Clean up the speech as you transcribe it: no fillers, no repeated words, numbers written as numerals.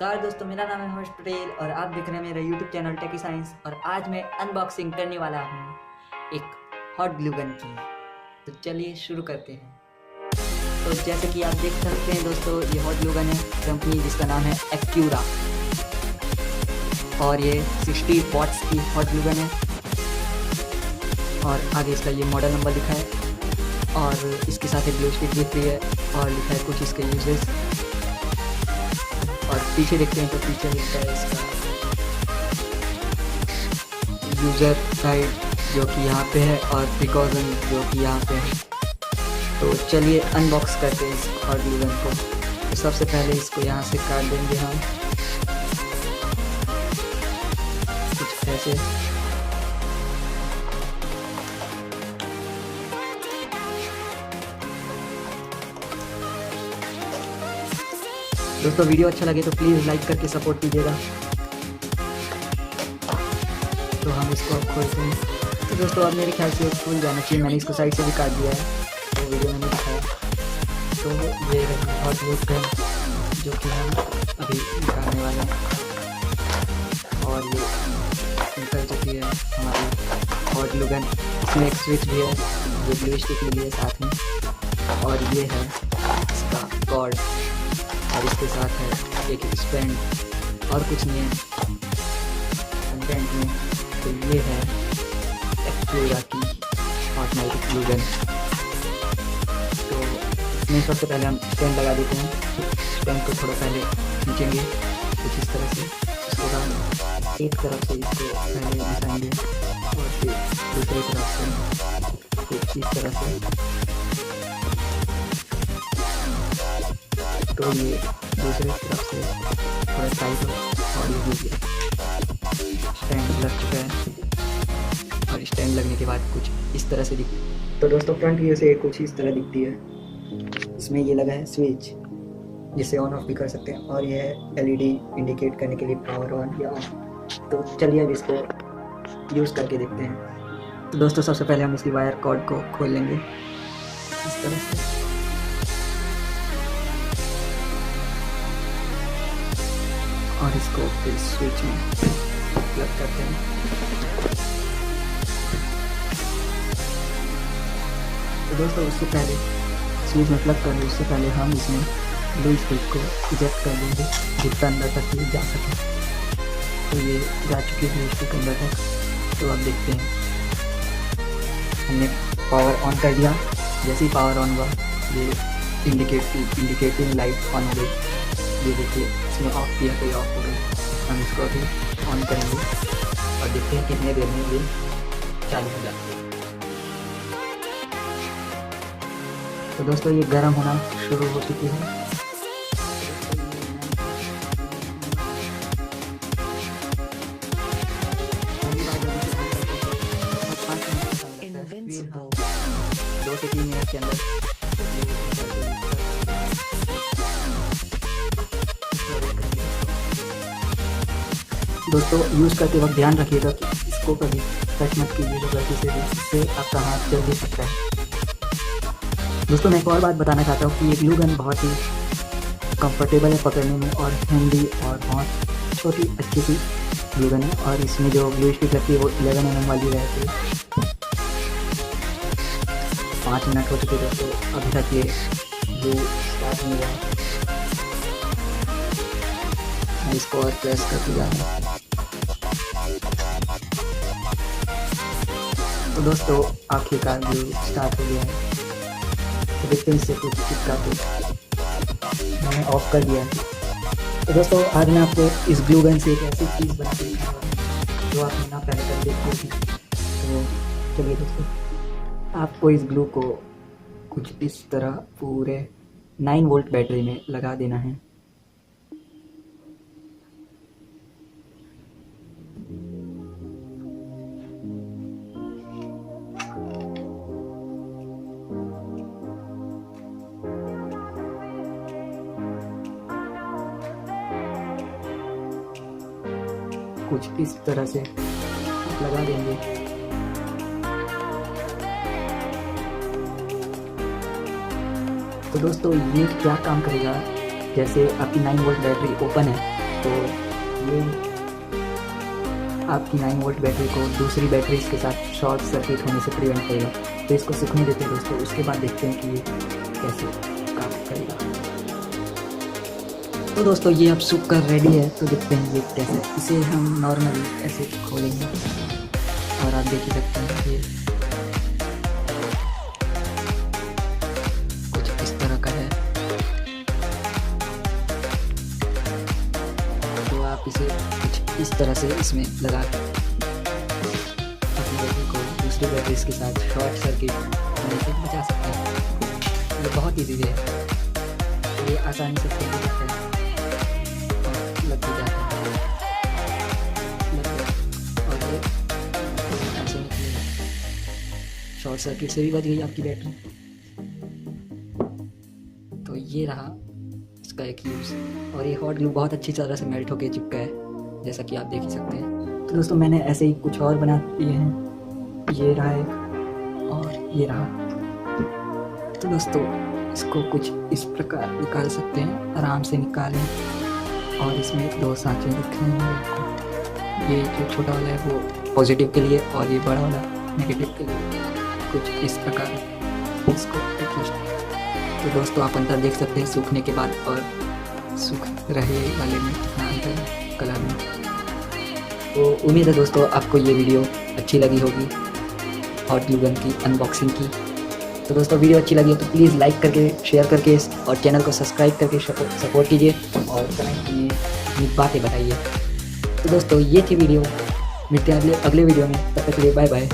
नमस्कार दोस्तों, मेरा नाम है होमेश पटेल और आप देख रहे हैं मेरा यूट्यूब चैनल टेकी साइंस। और आज मैं अनबॉक्सिंग करने वाला हूँ एक हॉट ग्लू गन की। तो चलिए शुरू करते हैं। तो जैसे कि आप देख सकते हैं दोस्तों, ये हॉट ग्लू गन है कंपनी जिसका नाम है एक्यूरा और ये 60 वॉट्स की हॉट ग्लू गन है। और आगे इसका ये मॉडल नंबर लिखा है और इसके साथ एक ग्लू स्टिक भी फ्री है और लिखा है कुछ इसके यूजेस। और पीछे देखते हैं तो पीछे लिखा है इसका यूज़र गाइड जो कि यहाँ पे है और प्रिकॉशन जो कि यहाँ पे है। तो चलिए अनबॉक्स करते हैं इस हॉट ग्लू गन को। तो सबसे पहले इसको यहाँ से काट देंगे हम कुछ ऐसे। दोस्तों वीडियो अच्छा लगे तो प्लीज़ लाइक करके सपोर्ट कीजिएगा। तो हम इसको अब खोलते हैं। तो दोस्तों अब मेरे ख्याल से खुल जाना चाहिए, मैंने इसको साइड से भी काट दिया है तो वीडियो में नहीं दिखाया। तो ये हॉट ग्लू गन जो कि हम अभी निकालने वाले हैं और ये निकल चुकी है हमारी हॉट ग्लू गन। इसमें एक स्विच भी है, ये ग्लू स्टिक मिली है साथ में और ये है इसका कॉर्ड और इसके साथ है एक स्टैंड और कुछ नहीं है कंटेंट में। तो ये है एक्यूरा की ऑटोमेटिक ग्लू गन। तो इसमें सबसे पहले हम स्टैंड लगा देते हैं। स्टैंड को थोड़ा पहले खींचेंगे कुछ इस तरह से, उसके बाद एक तरफ से इसको पहले घुसाएंगे और फिर दूसरी तरफ से कुछ इस तरह से। तो ये दूसरी तरफ से थोड़ा टाइट और ये स्टैंड लग चुका है और स्टैंड लगने के बाद कुछ इस तरह से तो दोस्तों फ्रंट व्यू से कुछ इस तरह दिखती है। इसमें ये लगा है स्विच जिसे ऑन ऑफ भी कर सकते हैं और ये है एलईडी इंडिकेट करने के लिए पावर ऑन या ऑफ। तो चलिए अब इसको यूज़ करके देखते हैं। तो दोस्तों सबसे पहले हम इसकी वायर कॉर्ड को खोल लेंगे इस तरह से और इसको फिर स्विच में प्लग करते हैं। तो दोस्तों उससे पहले स्विच में प्लग करने उससे पहले हम इसमें ग्लू स्टिक को इजेक्ट कर देंगे जितना अंदर तक ये जा सके। तो ये जा चुकी है ग्लू स्टिक अंदर तक। तो अब देखते हैं, हमने पावर ऑन कर दिया। जैसे ही पावर ऑन हुआ ये इंडिकेटिंग लाइट ऑन हो गई। ये देखिए इसमें ऑफ किया तो ये ऑफ हो गई। हम इसको अभी ऑन करेंगे और देखते हैं कितने देर में ये चालू हो जाती है। तो दोस्तों ये गर्म होना शुरू हो चुकी है। दो से 3 मिनट के अंदर दोस्तों यूज़ करते वक्त ध्यान रखिएगा कि इसको कभी टच मत कीजिएगा गलती से भी, इससे आपका हाथ जल भी सकता है। दोस्तों मैं एक और बात बताना चाहता हूँ कि ये ग्लू गन बहुत ही कंफर्टेबल है पकड़ने में और हैंडी और बहुत छोटी अच्छी सी ग्लू गन है। और इसमें जो ग्लू स्टिक लगती है वो 11 mm वाली रहती है। 5 मिनट हो चुके दोस्तों, अभी तक ये ग्लू स्टार्ट नहीं हुआ। मैं इसको और प्रेस करके जा रहा हूँ। तो दोस्तों आखिरकार ग्लू स्टार्ट हो गया है। तो देखते हैं इससे कुछ चिपका के मैंने ऑफ कर दिया है। तो दोस्तों आज मैं आपको इस ग्लू गन से एक ऐसी चीज़ बना के दिखाऊंगा जो आपने ना पहले कर देखी थी। तो चलिए दोस्तों, आपको इस ग्लू को कुछ इस तरह पूरे 9 वोल्ट बैटरी में लगा देना है। कुछ इस तरह से लगा देंगे। तो दोस्तों ये क्या काम करेगा, जैसे आपकी 9 वोल्ट बैटरी ओपन है तो ये आपकी 9 वोल्ट बैटरी को दूसरी बैटरीज के साथ शॉर्ट सर्किट होने से प्रिवेंट करेगा। तो इसको सूखने देते हैं दोस्तों, उसके बाद देखते हैं कि ये कैसे काम करेगा। तो दोस्तों ये अब सूख कर रेडी है, तो देखते हैं ये कैसे। इसे हम नॉर्मली ऐसे खोलेंगे और आप देख ही सकते हैं ये कुछ इस तरह का है। तो आप इसे कुछ इस तरह से इसमें लगा कर अपनी बैटरी को दूसरी बैटरीज के साथ शॉर्ट सर्किट होने से बचा सकते हैं। ये बहुत ईजी है, ये आसानी से खोल जाता है और लग भी जाता है और ये ऐसे निकलेगा। शॉर्ट सर्किट से भी बच गई आपकी बैटरी। तो ये रहा इसका एक यूज़। और ये हॉट ग्लू बहुत अच्छी तरह से मेल्ट होकर चिपका है, जैसा कि आप देख ही सकते हैं। तो दोस्तों मैंने ऐसे ही कुछ और बना दिए हैं, ये रहा एक और ये रहा। तो दोस्तों इसको कुछ इस प्रकार निकाल सकते हैं, आराम से निकालें। और इसमें 2 सांचे रखे हैं आपको। ये जो छोटा वाला है वो पॉजिटिव के लिए और ये बड़ा वाला नेगेटिव के लिए। कुछ इस प्रकार इसको एडजस्ट। तो दोस्तों आप अंतर देख सकते हैं सूखने के बाद और सूख रहे वाले में कितना अंतर है कलर में। तो उम्मीद है दोस्तों आपको ये वीडियो अच्छी लगी होगी हॉट ग्लू गन की अनबॉक्सिंग की। तो दोस्तों वीडियो अच्छी लगी हो तो प्लीज़ लाइक करके, शेयर करके और चैनल को सब्सक्राइब करके सपोर्ट कीजिए और कमेंट में अपनी बातें बताइए। तो दोस्तों ये थी वीडियो, मिलते हैं अगले वीडियो में, तब तक के लिए बाय बाय।